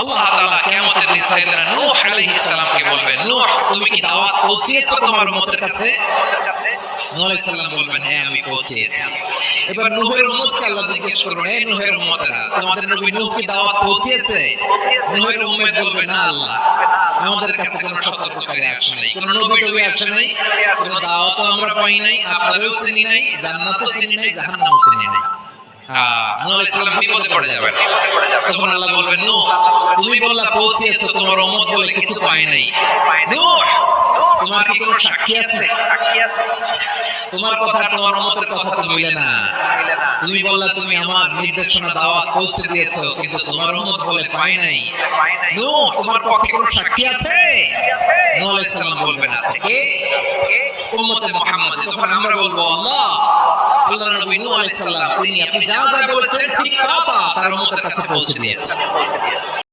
আল্লাহ তাআলা কিয়ামতের দিন সাইয়েদনা নূহ আলাইহিস সালামকে বলবেন, নূহ তুমি কি দাওয়াত পৌঁছিয়েছো তোমার উম্মতের কাছে? নূহ আলাইহিস সালাম বলবেন, হ্যাঁ আমি পৌঁছিয়েছি। এবার নূহের উম্মতকে আল্লাহ জিজ্ঞেস করবেন, হে নূহের উম্মতেরা, তোমাদের নবী নূহ কি দাওয়াত পৌঁছিয়েছে? নূহের উম্মত বলবে, না আল্লাহ, আমাদের কাছে কোনো সতর্ককারী আসে নাই, কোনো নবী টবী আসে নাই, কোনো দাওয়াতও আমরা পাই নাই, আপনারাও চিনি নাই, জান্নাতও চিনি নাই, জাহান্নামও চিনি নাই। নূহ আলাইহিস সালাম বিপদে পড়ে যাবেন। তখন আল্লাহ বলবেন, নূহ তুমি বললা পৌঁছিয়েছো, তোমার উম্মত বলে কিছু পায় নাই। নূহ তোমার কি কোনো সাক্ষী আছে? তোমার কথা তোমার উম্মতের কথা তো মিলে না। তুমি বললা তুমি আমার নির্দেশনা দাওয়াত পৌঁছে দিয়েছো, কিন্তু তোমার উম্মত বলে পায় নাই। নূহ তোমার পক্ষে কোনো সাক্ষী আছে? নূহ আলাইহিস সালাম বলবেন, আছে। কে? উম্মতে মুহাম্মদ। তখন আমরা বলবো, আল্লাহ, আল্লাহর নবী নূহ আলাইহিস সালাম তিনি আপনি যা যা বলেছেন ঠিক তা তার উম্মতের কাছে পৌঁছে দিয়েছেন।